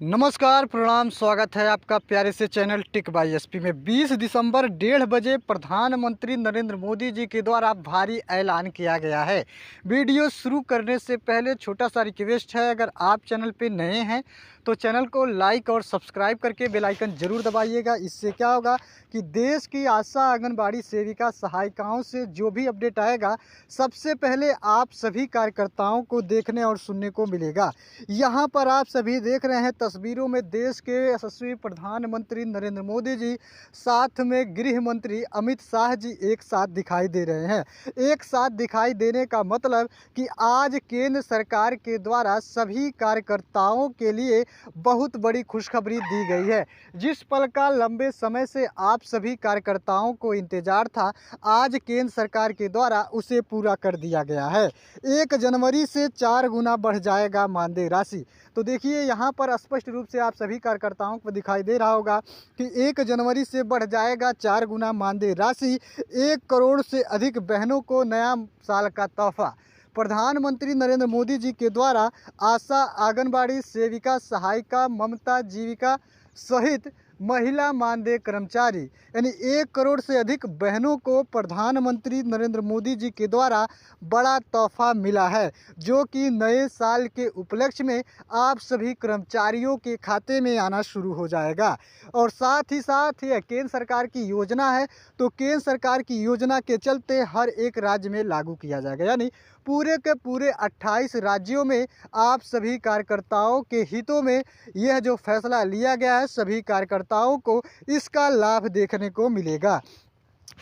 नमस्कार, प्रणाम, स्वागत है आपका प्यारे से चैनल टिक बाई एसपी में। 20 दिसंबर 1:30 बजे प्रधानमंत्री नरेंद्र मोदी जी के द्वारा भारी ऐलान किया गया है। वीडियो शुरू करने से पहले छोटा सा रिक्वेस्ट है, अगर आप चैनल पे नए हैं तो चैनल को लाइक और सब्सक्राइब करके बेल आइकन जरूर दबाइएगा। इससे क्या होगा कि देश की आशा आंगनबाड़ी सेविका सहायिकाओं से जो भी अपडेट आएगा सबसे पहले आप सभी कार्यकर्ताओं को देखने और सुनने को मिलेगा। यहाँ पर आप सभी देख रहे हैं तस्वीरों में देश के यशस्वी प्रधानमंत्री नरेंद्र मोदी जी, साथ में गृह मंत्री अमित शाह जी एक साथ दिखाई दे रहे हैं। एक साथ दिखाई देने का मतलब कि आज केंद्र सरकार के द्वारा सभी कार्यकर्ताओं के लिए बहुत बड़ी खुशखबरी दी गई है। जिस पल का लंबे समय से आप सभी कार्यकर्ताओं को इंतजार था, आज केंद्र सरकार के द्वारा उसे पूरा कर दिया गया है। 1 जनवरी से 4 गुना बढ़ जाएगा मानदेय राशि। तो देखिए यहाँ पर स्पष्ट रूप से आप सभी कार्यकर्ताओं को दिखाई दे रहा होगा कि 1 जनवरी से बढ़ जाएगा 4 गुना मानदेय राशि। 1 करोड़ से अधिक बहनों को नया साल का तोहफा। प्रधानमंत्री नरेंद्र मोदी जी के द्वारा आशा आंगनबाड़ी सेविका सहायिका ममता जीविका सहित महिला मानदेय कर्मचारी यानी 1 करोड़ से अधिक बहनों को प्रधानमंत्री नरेंद्र मोदी जी के द्वारा बड़ा तोहफा मिला है, जो कि नए साल के उपलक्ष्य में आप सभी कर्मचारियों के खाते में आना शुरू हो जाएगा। और साथ ही यह केंद्र सरकार की योजना है, तो केंद्र सरकार की योजना के चलते हर एक राज्य में लागू किया जाएगा। यानी पूरे के पूरे 28 राज्यों में आप सभी कार्यकर्ताओं के हितों में यह जो फैसला लिया गया है, सभी कार्यकर्ताओं को इसका लाभ देखने को मिलेगा।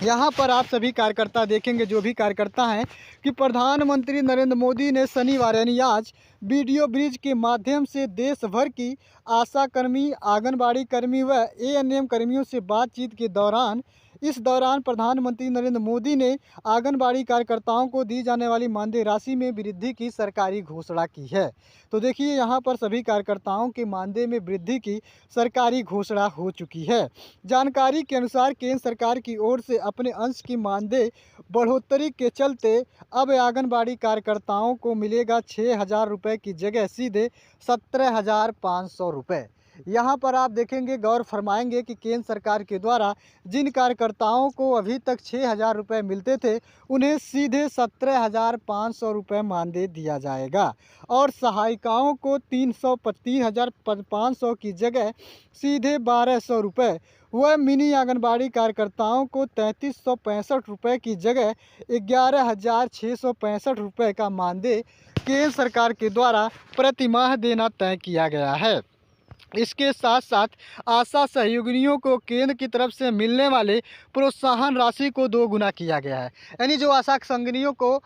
यहाँ पर आप सभी कार्यकर्ता देखेंगे, जो भी कार्यकर्ता हैं, कि प्रधानमंत्री नरेंद्र मोदी ने शनिवार यानी आज वीडियो ब्रिज के माध्यम से देश भर की आशा कर्मी, आंगनबाड़ी कर्मी व एएनएम कर्मियों से बातचीत के दौरान प्रधानमंत्री नरेंद्र मोदी ने आंगनबाड़ी कार्यकर्ताओं को दी जाने वाली मानदेय राशि में वृद्धि की सरकारी घोषणा की है। तो देखिए यहाँ पर सभी कार्यकर्ताओं के मानदेय में वृद्धि की सरकारी घोषणा हो चुकी है। जानकारी के अनुसार केंद्र सरकार की ओर से अपने अंश की मानदेय बढ़ोतरी के चलते अब आंगनबाड़ी कार्यकर्ताओं को मिलेगा 6,000 रुपये की जगह सीधे 17,500 रुपये। यहाँ पर आप देखेंगे, गौर फरमाएंगे कि केंद्र सरकार के द्वारा जिन कार्यकर्ताओं को अभी तक 6,000 रुपये मिलते थे, उन्हें सीधे 17,500 रुपये मानदेय दिया जाएगा और सहायिकाओं को 3,500 की जगह सीधे 1,200 रुपये, वह मिनी आंगनबाड़ी कार्यकर्ताओं को 3,365 रुपये की जगह 11,665 रुपये का मानदेय केंद्र सरकार के द्वारा प्रतिमाह देना तय किया गया है। इसके साथ साथ आशा सहयोगिनियों को केंद्र की तरफ से मिलने वाले प्रोत्साहन राशि को 2 गुना किया गया है। यानी जो आशा संगिनियों को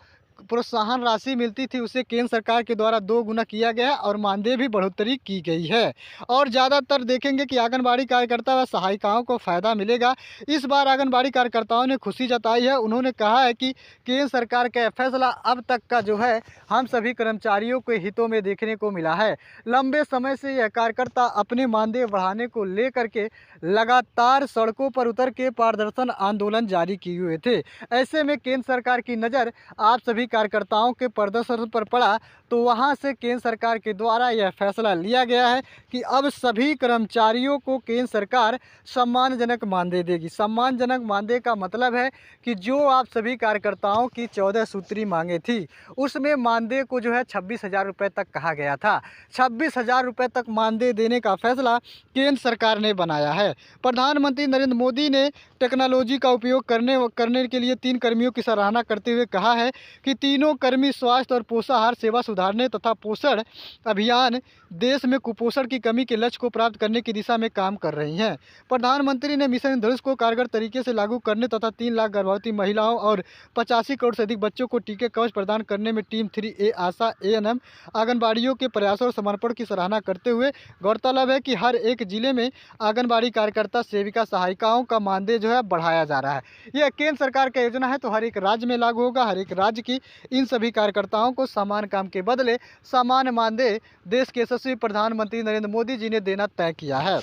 प्रोत्साहन राशि मिलती थी, उसे केंद्र सरकार के द्वारा 2 गुना किया गया और मानदेय भी बढ़ोतरी की गई है। और ज़्यादातर देखेंगे कि आंगनबाड़ी कार्यकर्ता व सहायिकाओं को फ़ायदा मिलेगा। इस बार आंगनबाड़ी कार्यकर्ताओं ने खुशी जताई है। उन्होंने कहा है कि केंद्र सरकार का फैसला अब तक का जो है हम सभी कर्मचारियों के हितों में देखने को मिला है। लंबे समय से यह कार्यकर्ता अपने मानदेय बढ़ाने को लेकर के लगातार सड़कों पर उतर के प्रदर्शन आंदोलन जारी किए हुए थे। ऐसे में केंद्र सरकार की नज़र आप सभी कार्यकर्ताओं के प्रदर्शन पर पड़ा, तो वहां से केंद्र सरकार के द्वारा यह फैसला लिया गया है कि अब सभी कर्मचारियों को केंद्र सरकार सम्मानजनक मानदेय देगी। सम्मानजनक मानदेय का मतलब है कि जो आप सभी कार्यकर्ताओं की 14 सूत्री मांगे थी, उसमें मानदेय को जो है 26,000 रुपये तक कहा गया था। 26,000 रुपये तक मानदेय देने का फैसला केंद्र सरकार ने बनाया है। प्रधानमंत्री नरेंद्र मोदी ने टेक्नोलॉजी का उपयोग करने के लिए 3 कर्मियों की सराहना करते हुए कहा है कि तीनों कर्मी स्वास्थ्य और पोषाहार सेवा सुधारने तथा पोषण अभियान देश में कुपोषण की कमी के लक्ष्य को प्राप्त करने की दिशा में काम कर रही हैं। प्रधानमंत्री ने मिशन इंद्रधनुष को कारगर तरीके से लागू करने तथा 3 लाख गर्भवती महिलाओं और 85 करोड़ से अधिक बच्चों को टीके कवच प्रदान करने में टीम 3A आशा एएनएम आंगनबाड़ियों के प्रयासों और समर्पण की सराहना करते हुए गौरतलब है कि हर एक जिले में आंगनबाड़ी कार्यकर्ता सेविका सहायिकाओं का मानदेय जो है बढ़ाया जा रहा है। यह केंद्र सरकार का योजना है, तो हर एक राज्य में लागू होगा। हर एक राज्य की इन सभी कार्यकर्ताओं को समान काम के बदले समान मानदेय देश के यशस्वी प्रधानमंत्री नरेंद्र मोदी जी ने देना तय किया है।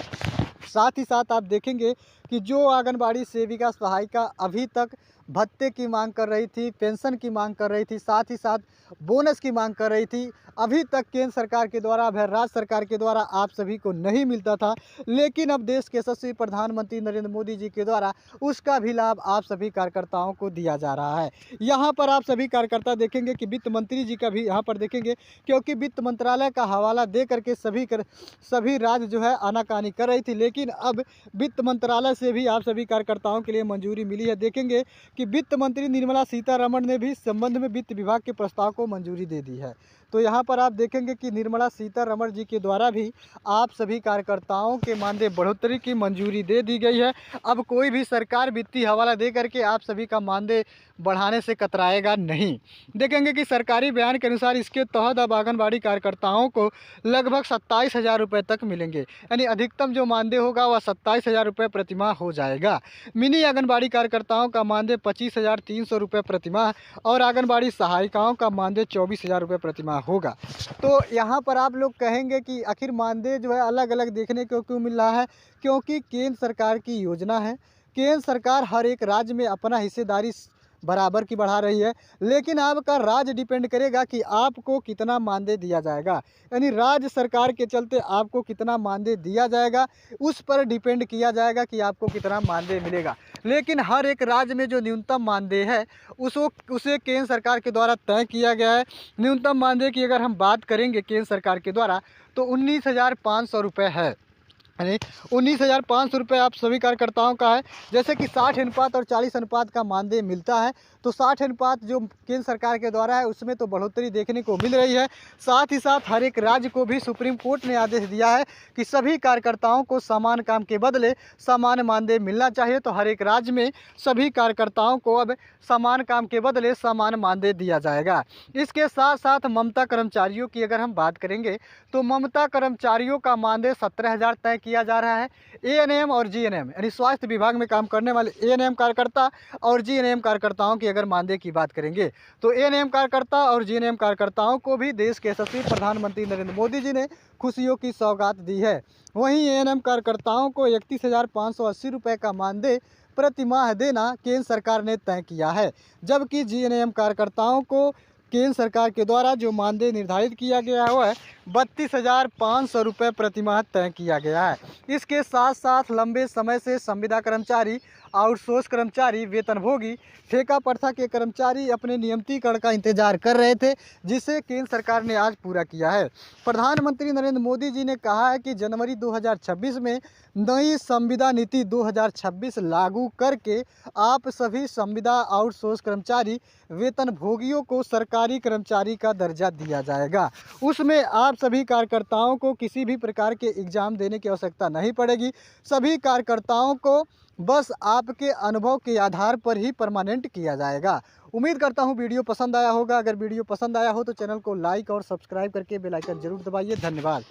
साथ ही साथ आप देखेंगे कि जो आंगनबाड़ी सेविका सहायिका अभी तक भत्ते की मांग कर रही थी, पेंशन की मांग कर रही थी, साथ ही साथ बोनस की मांग कर रही थी। अभी तक केंद्र सरकार के द्वारा, राज्य सरकार के द्वारा आप सभी को नहीं मिलता था, लेकिन अब देश के यशस्वी प्रधानमंत्री नरेंद्र मोदी जी के द्वारा उसका भी लाभ आप सभी कार्यकर्ताओं को दिया जा रहा है। यहाँ पर आप सभी कार्यकर्ता देखेंगे कि वित्त मंत्री जी का भी यहाँ पर देखेंगे, क्योंकि वित्त मंत्रालय का हवाला दे करके सभी राज्य जो है आनाकानी कर रही थी, लेकिन अब वित्त मंत्रालय से भी आप सभी कार्यकर्ताओं के लिए मंजूरी मिली है। देखेंगे कि वित्त मंत्री निर्मला सीतारमण ने भी इस संबंध में वित्त विभाग के प्रस्ताव को मंजूरी दे दी है। तो यहाँ पर आप देखेंगे कि निर्मला सीतारमण जी के द्वारा भी आप सभी कार्यकर्ताओं के मानदेय बढ़ोतरी की मंजूरी दे दी गई है। अब कोई भी सरकार वित्तीय हवाला दे करके आप सभी का मानदेय बढ़ाने से कतराएगा नहीं। देखेंगे कि सरकारी बयान के अनुसार इसके तहत अब आंगनबाड़ी कार्यकर्ताओं को लगभग 27,000 रुपये तक मिलेंगे, यानी अधिकतम जो मानदेय होगा वह 27,000 रुपये प्रतिमाह हो जाएगा। मिनी आंगनबाड़ी कार्यकर्ताओं का मानदेय 25,300 रुपये प्रतिमाह और आंगनबाड़ी सहायिकाओं का मानदेय 24,000 रुपये प्रतिमाह होगा। तो यहाँ पर आप लोग कहेंगे कि आखिर मानदेय जो है अलग अलग देखने को क्यों मिल रहा है? क्योंकि केंद्र सरकार की योजना है। केंद्र सरकार हर एक राज्य में अपना हिस्सेदारी बराबर की बढ़ा रही है, लेकिन आपका राज्य डिपेंड करेगा कि आपको कितना मानदेय दिया जाएगा, यानी राज्य सरकार के चलते आपको कितना मानदेय दिया जाएगा उस पर डिपेंड किया जाएगा कि आपको कितना मानदेय मिलेगा। लेकिन हर एक राज्य में जो न्यूनतम मानदेय है उसे केंद्र सरकार के द्वारा तय किया गया है। न्यूनतम मानदेय की अगर हम बात करेंगे केंद्र सरकार के द्वारा तो 19,500 रुपये है, यानी 19,500 रुपये आप सभी कार्यकर्ताओं का है। जैसे कि 60 अनुपात और 40 अनुपात का मानदेय मिलता है, तो 60 अनुपात जो केंद्र सरकार के द्वारा है उसमें तो बढ़ोतरी देखने को मिल रही है। साथ ही साथ हर एक राज्य को भी सुप्रीम कोर्ट ने आदेश दिया है कि सभी कार्यकर्ताओं को समान काम के बदले समान मानदेय मिलना चाहिए। तो हर एक राज्य में सभी कार्यकर्ताओं को अब समान काम के बदले समान मानदेय दिया जाएगा। इसके साथ साथ ममता कर्मचारियों की अगर हम बात करेंगे तो ममता कर्मचारियों का मानदेय 17,000 तय किया जा रहा है। एएनएम और जीएनएम यानी स्वास्थ्य विभाग में काम करने वाले एएनएम कार्यकर्ता और जीएनएम कार्यकर्ताओं की अगर मानदेय की बात करेंगे तो एएनएम कार्यकर्ता और जीएनएम कार्यकर्ताओं को भी देश के यशस्वी प्रधानमंत्री नरेंद्र मोदी जी ने खुशियों की सौगात दी है। वहीं एएनएम कार्यकर्ताओं को 31,580 रुपये का मानदेय प्रतिमाह देना केंद्र सरकार ने तय किया है, जबकि जीएनएम कार्यकर्ताओं को केंद्र सरकार के द्वारा जो मानदेय निर्धारित किया गया है वह 32,500 रुपये प्रतिमाह तय किया गया है। इसके साथ साथ लंबे समय से संविदा कर्मचारी, आउटसोर्स कर्मचारी, वेतनभोगी, ठेका प्रथा के कर्मचारी अपने नियमितीकरण का इंतजार कर रहे थे, जिसे केंद्र सरकार ने आज पूरा किया है। प्रधानमंत्री नरेंद्र मोदी जी ने कहा है कि जनवरी 2026 में नई संविदा नीति 2026 लागू करके आप सभी संविदा आउटसोर्स कर्मचारी, वेतनभोगियों को सरकारी कर्मचारी का दर्जा दिया जाएगा। उसमें आप सभी कार्यकर्ताओं को किसी भी प्रकार के एग्ज़ाम देने की आवश्यकता नहीं पड़ेगी। सभी कार्यकर्ताओं को बस आपके अनुभव के आधार पर ही परमानेंट किया जाएगा। उम्मीद करता हूँ वीडियो पसंद आया होगा। अगर वीडियो पसंद आया हो तो चैनल को लाइक और सब्सक्राइब करके बेल आइकन जरूर दबाइए। धन्यवाद।